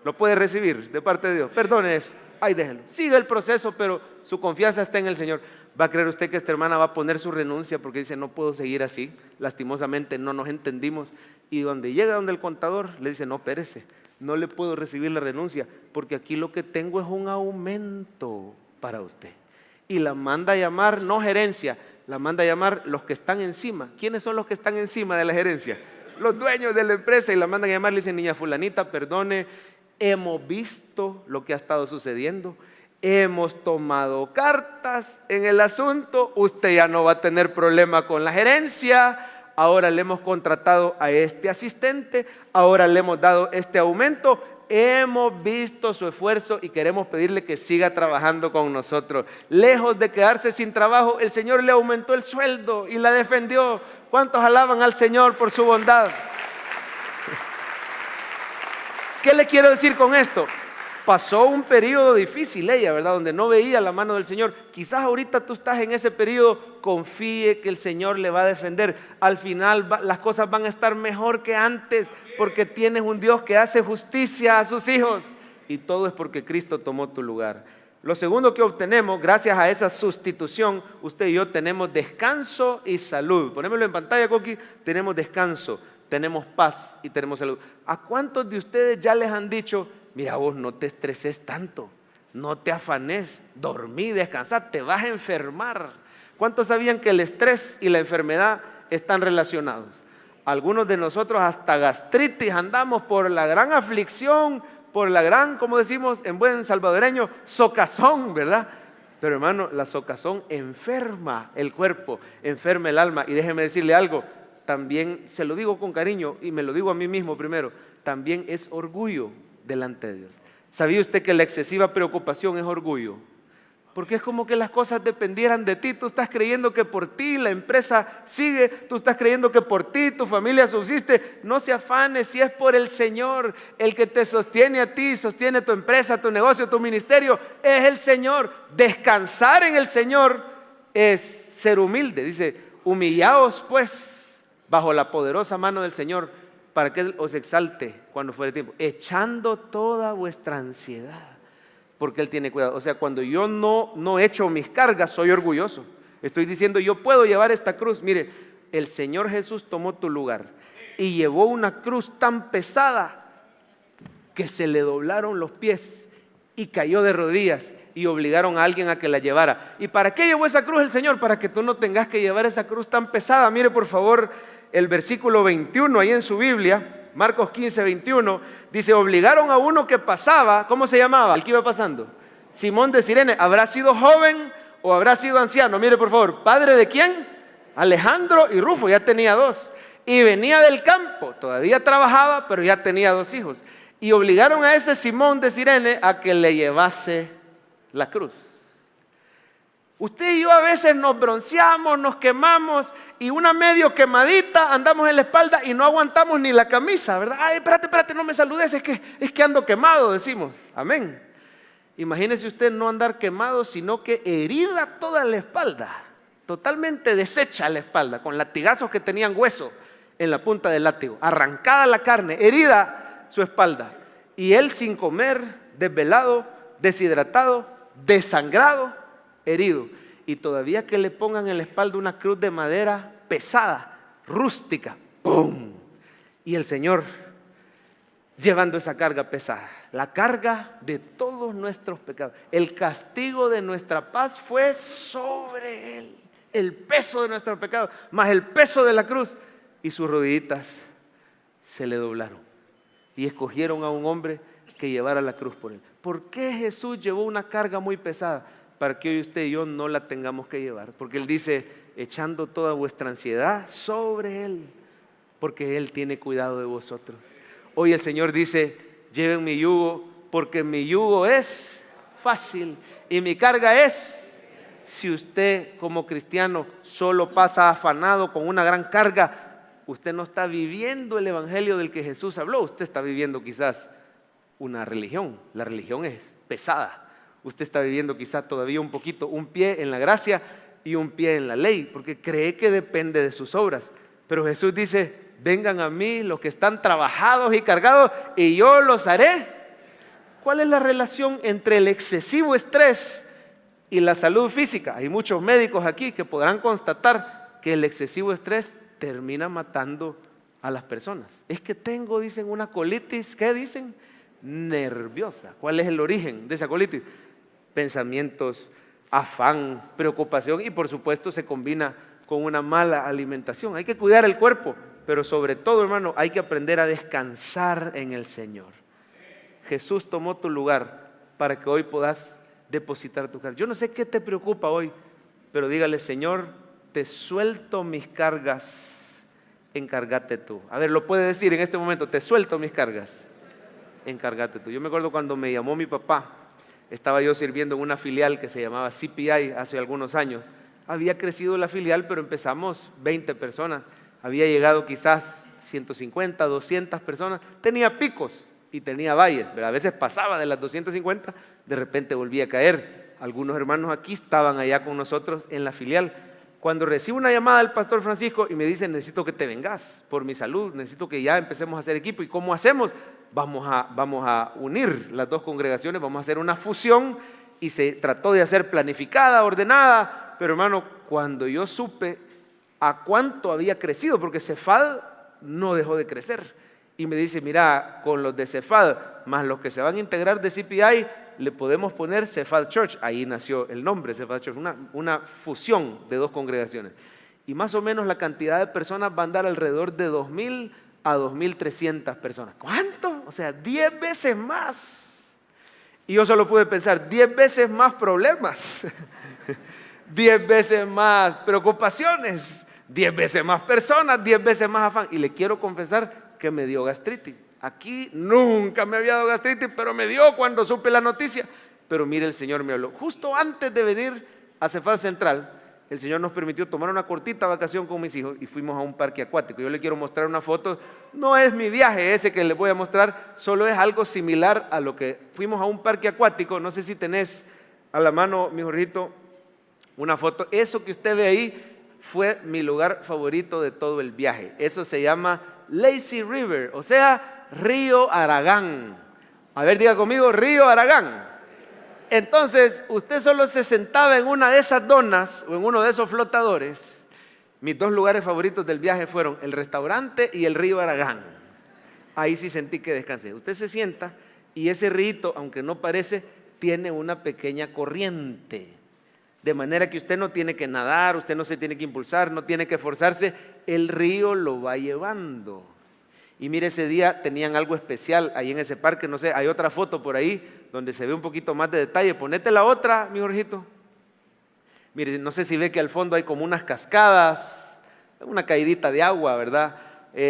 Lo puede recibir de parte de Dios, perdone eso, ahí déjelo, siga el proceso, pero su confianza está en el Señor. ¿Va a creer usted que esta hermana va a poner su renuncia porque dice, no puedo seguir así? Lastimosamente no nos entendimos. Y donde llega donde el contador le dice, no, espérese, no le puedo recibir la renuncia porque aquí lo que tengo es un aumento para usted. Y la manda a llamar, no gerencia, la manda a llamar los que están encima. ¿Quiénes son los que están encima de la gerencia? Los dueños de la empresa, y la mandan a llamar, le dicen, niña fulanita, perdone, hemos visto lo que ha estado sucediendo, hemos tomado cartas en el asunto, usted ya no va a tener problema con la gerencia, ahora le hemos contratado a este asistente, ahora le hemos dado este aumento, hemos visto su esfuerzo y queremos pedirle que siga trabajando con nosotros. Lejos de quedarse sin trabajo, el Señor le aumentó el sueldo y la defendió. ¿Cuántos alaban al Señor por su bondad? ¿Qué le quiero decir con esto? Pasó un periodo difícil ella, ¿verdad? Donde no veía la mano del Señor. Quizás ahorita tú estás en ese periodo, confíe que el Señor le va a defender. Al final las cosas van a estar mejor que antes, porque tienes un Dios que hace justicia a sus hijos. Y todo es porque Cristo tomó tu lugar. Lo segundo que obtenemos, gracias a esa sustitución, usted y yo tenemos descanso y salud. Ponémoslo en pantalla, Coqui. Tenemos descanso, tenemos paz y tenemos salud. ¿A cuántos de ustedes ya les han dicho, mira vos, no te estreses tanto, no te afanes, dormí, descansá, te vas a enfermar? ¿Cuántos sabían que el estrés y la enfermedad están relacionados? Algunos de nosotros hasta gastritis andamos por la gran aflicción, por la gran, como decimos en buen salvadoreño, socazón, ¿verdad? Pero hermano, la socazón enferma el cuerpo, enferma el alma. Y déjeme decirle algo, también se lo digo con cariño y me lo digo a mí mismo primero, también es orgullo delante de Dios. ¿Sabía usted que la excesiva preocupación es orgullo? Porque es como que las cosas dependieran de ti. Tú estás creyendo que por ti la empresa sigue, tú estás creyendo que por ti tu familia subsiste. No se afane, si es por el Señor el que te sostiene a ti, sostiene tu empresa, tu negocio, tu ministerio, es el Señor. Descansar en el Señor es ser humilde. Dice, humillaos pues bajo la poderosa mano del Señor, para que Él os exalte cuando fuere tiempo, echando toda vuestra ansiedad, porque Él tiene cuidado. O sea, cuando yo no echo mis cargas, soy orgulloso. Estoy diciendo, yo puedo llevar esta cruz. Mire, el Señor Jesús tomó tu lugar y llevó una cruz tan pesada que se le doblaron los pies y cayó de rodillas y obligaron a alguien a que la llevara. ¿Y para qué llevó esa cruz el Señor? Para que tú no tengas que llevar esa cruz tan pesada. Mire por favor el versículo 21 ahí en su Biblia, Marcos 15, 21, dice, obligaron a uno que pasaba, ¿cómo se llamaba? El que iba pasando, Simón de Cirene. ¿Habrá sido joven o habrá sido anciano? Mire por favor, ¿padre de quién? Alejandro y Rufo, ya tenía dos. Y venía del campo, todavía trabajaba, pero ya tenía dos hijos. Y obligaron a ese Simón de Cirene a que le llevase la cruz. Usted y yo a veces nos bronceamos, nos quemamos y una medio quemadita andamos en la espalda y no aguantamos ni la camisa, ¿verdad? Ay, espérate, no me saludes, es que ando quemado, decimos. Amén. Imagínese usted no andar quemado, sino que herida toda la espalda, totalmente deshecha la espalda, con latigazos que tenían hueso en la punta del látigo, arrancada la carne, herida su espalda. Y él sin comer, desvelado, deshidratado, desangrado, herido, y todavía que le pongan en la espalda una cruz de madera pesada, rústica, ¡pum! Y el Señor llevando esa carga pesada, la carga de todos nuestros pecados, el castigo de nuestra paz fue sobre Él, el peso de nuestros pecados, más el peso de la cruz, y sus rodillitas se le doblaron y escogieron a un hombre que llevara la cruz por él. ¿Por qué Jesús llevó una carga muy pesada? para que hoy usted y yo no la tengamos que llevar. Porque Él dice, echando toda vuestra ansiedad sobre Él, porque Él tiene cuidado de vosotros. Hoy el Señor dice, lleven mi yugo, porque mi yugo es fácil y mi carga es. Si usted como cristiano solo pasa afanado con una gran carga, usted no está viviendo el evangelio del que Jesús habló. Usted está viviendo quizás una religión. La religión es pesada. Usted está viviendo quizás todavía un poquito, un pie en la gracia y un pie en la ley, porque cree que depende de sus obras. Pero Jesús dice, vengan a mí los que están trabajados y cargados y yo los haré. ¿Cuál es la relación entre el excesivo estrés y la salud física? Hay muchos médicos aquí que podrán constatar que el excesivo estrés termina matando a las personas. Es que tengo, dicen, una colitis, ¿qué dicen? Nerviosa. ¿Cuál es el origen de esa colitis? Pensamientos, afán, preocupación y por supuesto se combina con una mala alimentación. Hay que cuidar el cuerpo, pero sobre todo, hermano, hay que aprender a descansar en el Señor. Jesús tomó tu lugar para que hoy puedas depositar tu carga. Yo no sé qué te preocupa hoy, pero dígale, Señor, te suelto mis cargas, encárgate tú. A ver, lo puede decir en este momento, te suelto mis cargas, encárgate tú. Yo me acuerdo cuando me llamó mi papá, estaba yo sirviendo en una filial que se llamaba CPI hace algunos años. Había crecido la filial, pero empezamos 20 personas. Había llegado quizás 150, 200 personas. Tenía picos y tenía valles, pero a veces pasaba de las 250, de repente volvía a caer. Algunos hermanos aquí estaban allá con nosotros en la filial. Cuando recibo una llamada del pastor Francisco y me dice, necesito que te vengas por mi salud, necesito que ya empecemos a hacer equipo. ¿Y cómo hacemos? Vamos a unir las dos congregaciones, vamos a hacer una fusión, y se trató de hacer planificada, ordenada, pero hermano, cuando yo supe a cuánto había crecido, porque Cefad no dejó de crecer, y me dice, mira, con los de Cefad, más los que se van a integrar de CPI, le podemos poner Cefad Church. Ahí nació el nombre, Cefad Church, una fusión de dos congregaciones, y más o menos la cantidad de personas va a andar alrededor de 2,000 a 2,300 personas. ¿Cuánto? O sea, 10 veces más. Y yo solo pude pensar, 10 veces más problemas, 10 veces más preocupaciones, 10 veces más personas, 10 veces más afán. Y le quiero confesar que me dio gastritis. Aquí nunca me había dado gastritis, pero me dio cuando supe la noticia. Pero mire, el Señor me habló. Justo antes de venir a Cefad Central, el Señor nos permitió tomar una cortita vacación con mis hijos y fuimos a un parque acuático. Yo le quiero mostrar una foto. No es mi viaje ese que les voy a mostrar, solo es algo similar a lo que fuimos a un parque acuático. No sé si tenés a la mano, mi Jorgito, una foto. Eso que usted ve ahí fue mi lugar favorito de todo el viaje. Eso se llama Lazy River, o sea, Río Aragán. A ver, diga conmigo, Río Aragán. Entonces, usted solo se sentaba en una de esas donas o en uno de esos flotadores. Mis dos lugares favoritos del viaje fueron el restaurante y el río Aragán. Ahí sí sentí que descansé. Usted se sienta y ese río, aunque no parece, tiene una pequeña corriente. De manera que usted no tiene que nadar, usted no se tiene que impulsar, no tiene que esforzarse. El río lo va llevando. Y mire, ese día tenían algo especial ahí en ese parque. No sé, hay otra foto por ahí donde se ve un poquito más de detalle. Ponete la otra, mi Jorgito. Mire, no sé si ve que al fondo hay como unas cascadas, una caidita de agua, ¿verdad?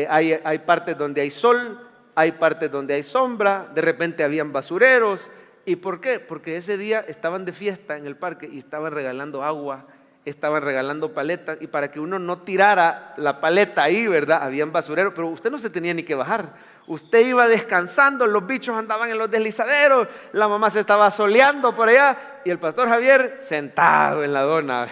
Hay partes donde hay sol, hay partes donde hay sombra, de repente habían basureros. ¿Y por qué? Porque ese día estaban de fiesta en el parque y estaban regalando agua, estaban regalando paletas, y para que uno no tirara la paleta ahí, ¿verdad? Habían basureros, pero usted no se tenía ni que bajar. Usted iba descansando, los bichos andaban en los deslizaderos, la mamá se estaba soleando por allá y el pastor Javier sentado en la dona,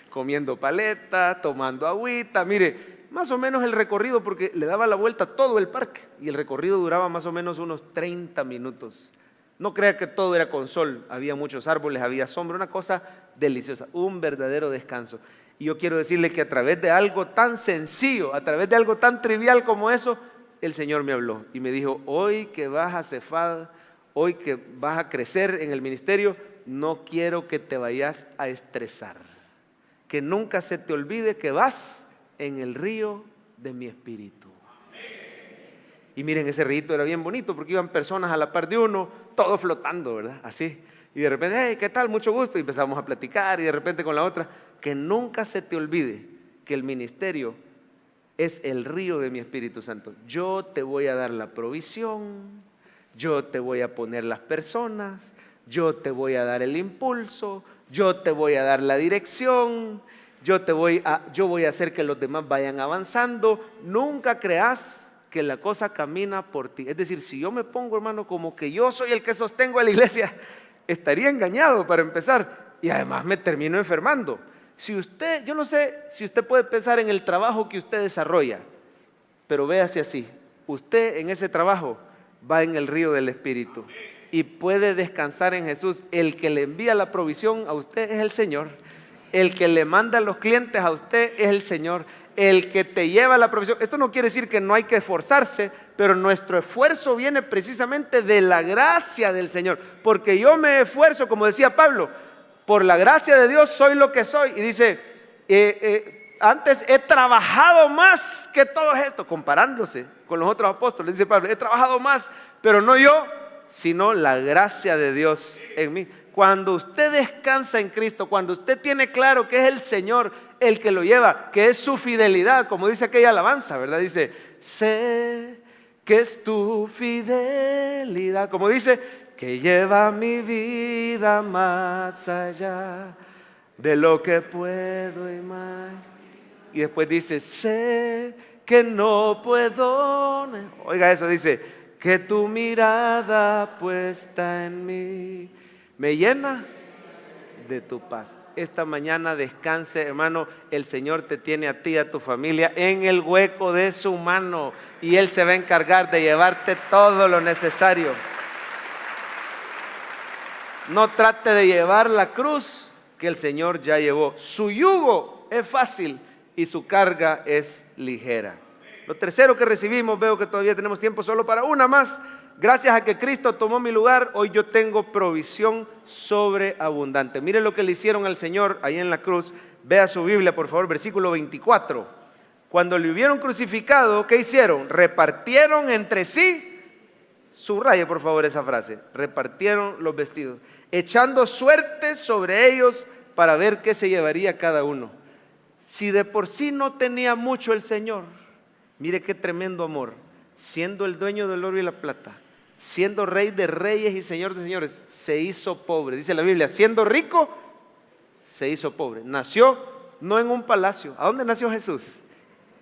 comiendo paleta, tomando agüita. Mire, más o menos el recorrido, porque le daba la vuelta a todo el parque y el recorrido duraba más o menos unos 30 minutos. No crea que todo era con sol, había muchos árboles, había sombra, una cosa deliciosa, un verdadero descanso. Y yo quiero decirle que a través de algo tan sencillo, a través de algo tan trivial como eso, el Señor me habló y me dijo, hoy que vas a Cefad, hoy que vas a crecer en el ministerio, no quiero que te vayas a estresar, que nunca se te olvide que vas en el río de mi espíritu. Y miren, ese río era bien bonito porque iban personas a la par de uno, todos flotando, ¿verdad? Así. Y de repente, hey, ¿qué tal? Mucho gusto. Y empezamos a platicar y de repente con la otra. Que nunca se te olvide que el ministerio es el río de mi Espíritu Santo. Yo te voy a dar la provisión, yo te voy a poner las personas, yo te voy a dar el impulso, yo te voy a dar la dirección, yo voy a hacer que los demás vayan avanzando. Nunca creas que la cosa camina por ti. Es decir, si yo me pongo, hermano, como que yo soy el que sostengo a la iglesia, estaría engañado para empezar y además me termino enfermando. Yo no sé si usted puede pensar en el trabajo que usted desarrolla, pero véase así, usted en ese trabajo va en el río del Espíritu y puede descansar en Jesús. El que le envía la provisión a usted es el Señor, el que le manda a los clientes a usted es el Señor, el que te lleva la provisión. Esto no quiere decir que no hay que esforzarse, pero nuestro esfuerzo viene precisamente de la gracia del Señor, porque yo me esfuerzo, como decía Pablo, por la gracia de Dios soy lo que soy. Y dice, antes he trabajado más que todo esto, comparándose con los otros apóstoles. Dice Pablo, he trabajado más, pero no yo, sino la gracia de Dios en mí. Cuando usted descansa en Cristo, cuando usted tiene claro que es el Señor el que lo lleva, que es su fidelidad, como dice aquella alabanza, ¿verdad? Dice, sé que es tu fidelidad, como dice, que lleva mi vida más allá de lo que puedo imaginar. Y después dice, sé que no puedo. Oiga eso, dice, que tu mirada puesta en mí me llena de tu paz. Esta mañana descanse, hermano. El Señor te tiene a ti, a tu familia, en el hueco de su mano, y Él se va a encargar de llevarte todo lo necesario. No trate de llevar la cruz que el Señor ya llevó. Su yugo es fácil y su carga es ligera. Lo tercero que recibimos, veo que todavía tenemos tiempo solo para una más. Gracias a que Cristo tomó mi lugar, hoy yo tengo provisión sobreabundante. Mire lo que le hicieron al Señor ahí en la cruz. Vea su Biblia, por favor, versículo 24. Cuando le hubieron crucificado, ¿qué hicieron? Repartieron entre sí. Subraye por favor esa frase. Repartieron los vestidos, echando suertes sobre ellos para ver qué se llevaría cada uno. Si de por sí no tenía mucho el Señor, mire qué tremendo amor. Siendo el dueño del oro y la plata, siendo rey de reyes y señor de señores, se hizo pobre. Dice la Biblia, siendo rico, se hizo pobre. Nació no en un palacio. ¿A dónde nació Jesús?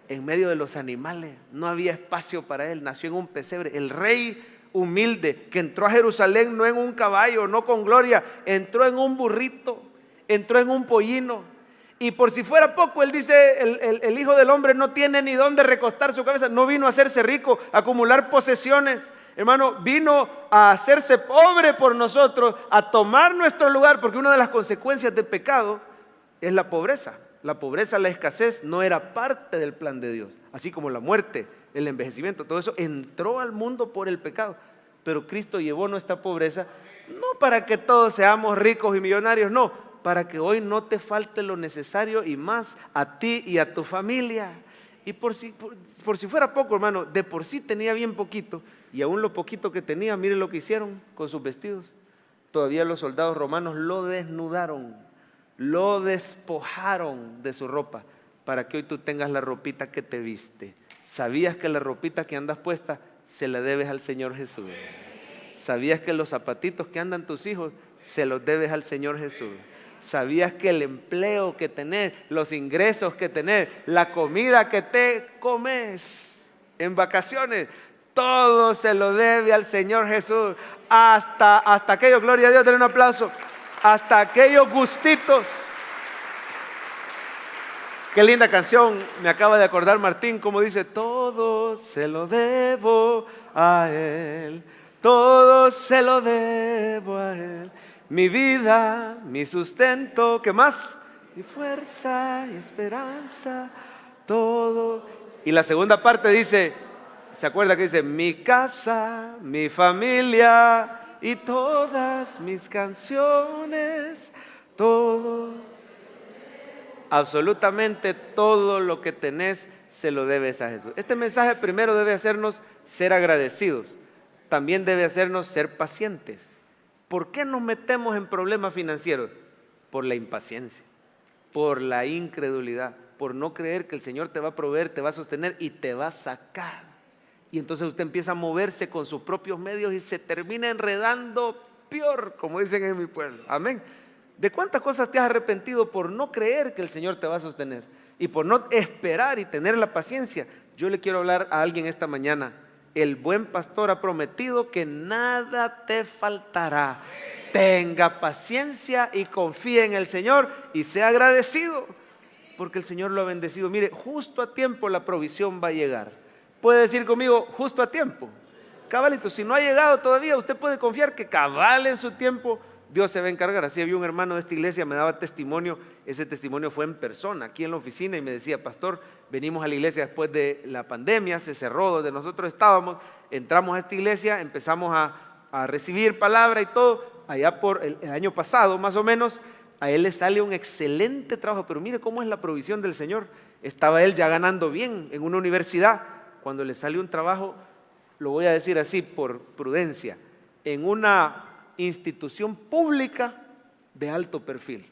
En medio de los animales. No había espacio para Él. Nació en un pesebre. El rey humilde que entró a Jerusalén no en un caballo, no con gloria, entró en un burrito, entró en un pollino. Y por si fuera poco, Él dice, el Hijo del Hombre no tiene ni dónde recostar su cabeza. No vino a hacerse rico, a acumular posesiones. Hermano, vino a hacerse pobre por nosotros, a tomar nuestro lugar, porque una de las consecuencias del pecado es la pobreza. La pobreza, la escasez no era parte del plan de Dios, así como la muerte, el envejecimiento, todo eso entró al mundo por el pecado. Pero Cristo llevó nuestra pobreza, no para que todos seamos ricos y millonarios, no, para que hoy no te falte lo necesario y más a ti y a tu familia. Y por si fuera poco, hermano, de por sí tenía bien poquito, y aún lo poquito que tenía, mire lo que hicieron con sus vestidos. Todavía los soldados romanos lo desnudaron, lo despojaron de su ropa, para que hoy tú tengas la ropita que te viste. ¿Sabías que la ropita que andas puesta se la debes al Señor Jesús? ¿Sabías que los zapatitos que andan tus hijos se los debes al Señor Jesús? ¿Sabías que el empleo que tenés, los ingresos que tenés, la comida que te comes en vacaciones, todo se lo debe al Señor Jesús? Hasta aquellos, gloria a Dios, denle un aplauso, hasta aquellos gustitos. Qué linda canción, me acaba de acordar Martín, como dice, todo se lo debo a Él, todo se lo debo a Él. Mi vida, mi sustento, ¿qué más? Mi fuerza y esperanza, todo. Y la segunda parte dice, ¿se acuerda que dice? Mi casa, mi familia y todas mis canciones, todo. Absolutamente todo lo que tenés se lo debes a Jesús. Este mensaje primero debe hacernos ser agradecidos, también debe hacernos ser pacientes. ¿Por qué nos metemos en problemas financieros? Por la impaciencia, por la incredulidad, por no creer que el Señor te va a proveer, te va a sostener y te va a sacar. Y entonces usted empieza a moverse con sus propios medios y se termina enredando peor, como dicen en mi pueblo. Amén. ¿De cuántas cosas te has arrepentido por no creer que el Señor te va a sostener y por no esperar y tener la paciencia? Yo le quiero hablar a alguien esta mañana. El buen pastor ha prometido que nada te faltará. Tenga paciencia y confíe en el Señor y sea agradecido, porque el Señor lo ha bendecido. Mire, justo a tiempo la provisión va a llegar. Puede decir conmigo, justo a tiempo. Cabalito, si no ha llegado todavía, usted puede confiar que cabal en su tiempo Dios se va a encargar. Así había un hermano de esta iglesia, me daba testimonio. Ese testimonio fue en persona, aquí en la oficina, y me decía: pastor, venimos a la iglesia después de la pandemia, se cerró donde nosotros estábamos, entramos a esta iglesia, empezamos a recibir palabra y todo. Allá por el año pasado más o menos, a él le sale un excelente trabajo, pero mire cómo es la provisión del Señor. Estaba él ya ganando bien en una universidad, cuando le sale un trabajo, lo voy a decir así por prudencia, en una institución pública de alto perfil.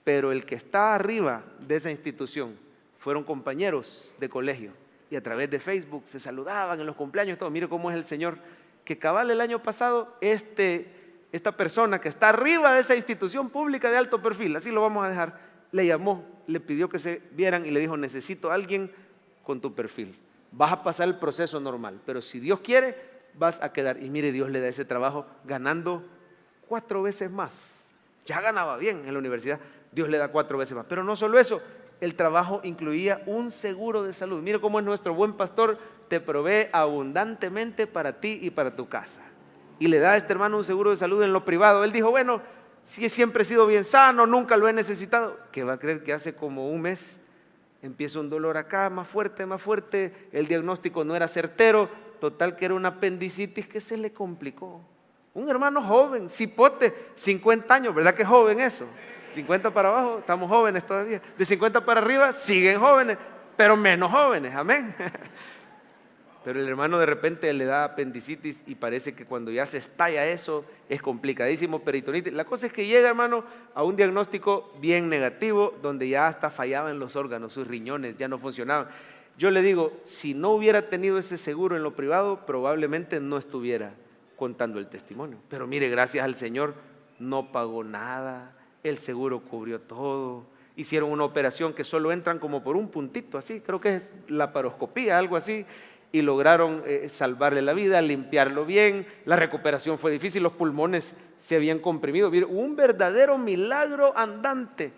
Pero el que está arriba de esa institución fueron compañeros de colegio, y a través de Facebook se saludaban en los cumpleaños, todo. Mire cómo es el Señor, que cabal el año pasado esta persona que está arriba de esa institución pública de alto perfil, así lo vamos a dejar, le llamó, le pidió que se vieran y le dijo: necesito a alguien con tu perfil. Vas a pasar el proceso normal, pero si Dios quiere, vas a quedar. Y mire, Dios le da ese trabajo ganando 4 veces más. Ya ganaba bien en la universidad, Dios le da 4 veces más. Pero no solo eso, el trabajo incluía un seguro de salud. Mire cómo es nuestro buen pastor, te provee abundantemente para ti y para tu casa. Y le da a este hermano un seguro de salud en lo privado. Él dijo: bueno, si siempre he sido bien sano, nunca lo he necesitado. ¿Qué va a creer que hace como un mes empieza un dolor acá, más fuerte, el diagnóstico no era certero, total que era una apendicitis que se le complicó? Un hermano joven, cipote, 50 años, ¿verdad que es joven eso? 50 para abajo, estamos jóvenes todavía. De 50 para arriba, siguen jóvenes, pero menos jóvenes, amén. Pero el hermano de repente le da apendicitis y parece que cuando ya se estalla eso es complicadísimo, peritonitis. La cosa es que llega, hermano, a un diagnóstico bien negativo, donde ya hasta fallaban los órganos, sus riñones ya no funcionaban. Yo le digo, si no hubiera tenido ese seguro en lo privado, probablemente no estuviera contando el testimonio. Pero mire, gracias al Señor, no pagó nada, el seguro cubrió todo. Hicieron una operación que solo entran como por un puntito así, creo que es laparoscopía, algo así, y lograron salvarle la vida, limpiarlo bien. La recuperación fue difícil, los pulmones se habían comprimido. Un verdadero milagro andante.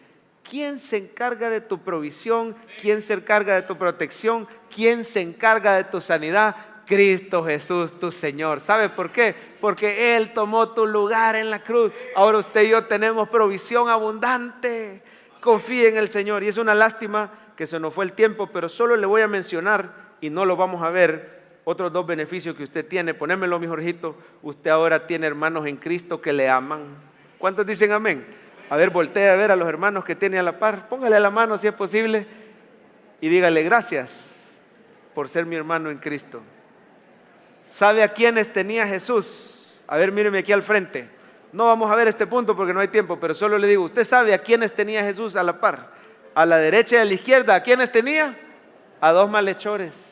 ¿Quién se encarga de tu provisión? ¿Quién se encarga de tu protección? ¿Quién se encarga de tu sanidad? Cristo Jesús, tu Señor. ¿Sabe por qué? Porque Él tomó tu lugar en la cruz. Ahora usted y yo tenemos provisión abundante. Confíe en el Señor. Y es una lástima que se nos fue el tiempo, pero solo le voy a mencionar, y no lo vamos a ver, otros 2 beneficios que usted tiene. Ponémelo, mi Jorgito. Usted ahora tiene hermanos en Cristo que le aman. ¿Cuántos dicen amén? A ver, voltea a ver a los hermanos que tiene a la par. Póngale la mano si es posible y dígale: gracias por ser mi hermano en Cristo. ¿Sabe a quiénes tenía Jesús? A ver, míreme aquí al frente. No vamos a ver este punto porque no hay tiempo, pero solo le digo: ¿usted sabe a quiénes tenía Jesús a la par? A la derecha y a la izquierda, ¿a quiénes tenía? A 2 malhechores.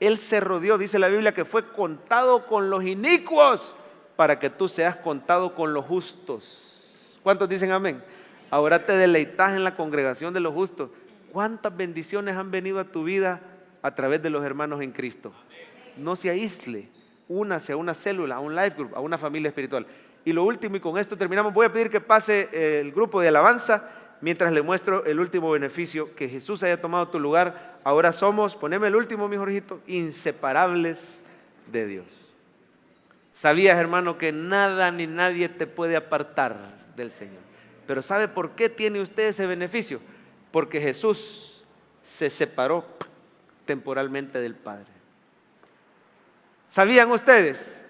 Él se rodeó, dice la Biblia, que fue contado con los inicuos para que tú seas contado con los justos. ¿Cuántos dicen amén? Ahora te deleitas en la congregación de los justos. ¿Cuántas bendiciones han venido a tu vida a través de los hermanos en Cristo? No se aísle, únase a una célula, a un life group, a una familia espiritual. Y lo último, y con esto terminamos, voy a pedir que pase el grupo de alabanza mientras le muestro el último beneficio, que Jesús haya tomado tu lugar. Ahora somos, poneme el último, mi Jorgito, inseparables de Dios. ¿Sabías, hermano, que nada ni nadie te puede apartar del Señor? Pero ¿sabe por qué tiene usted ese beneficio? Porque Jesús se separó temporalmente del Padre. ¿Sabían ustedes?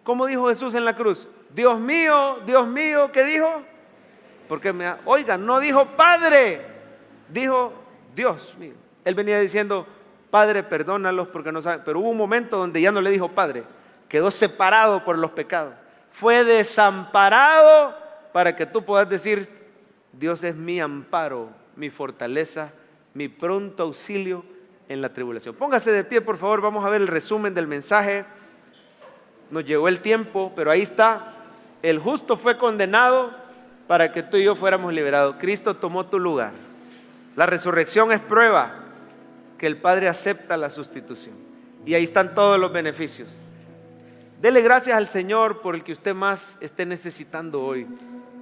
¿Cómo dijo Jesús en la cruz? Dios mío, ¿qué dijo? Porque oigan, no dijo Padre, dijo Dios mío. Él venía diciendo: Padre, perdónalos porque no saben. Pero hubo un momento donde ya no le dijo Padre, quedó separado por los pecados. fue desamparado para que tú puedas decir: Dios es mi amparo, mi fortaleza, mi pronto auxilio en la tribulación. Póngase de pie, por favor, vamos a ver el resumen del mensaje. Nos llegó el tiempo, pero ahí está. El justo fue condenado para que tú y yo fuéramos liberados. Cristo tomó tu lugar. La resurrección es prueba que el Padre acepta la sustitución. Y ahí están todos los beneficios. Dele gracias al Señor por el que usted más esté necesitando hoy.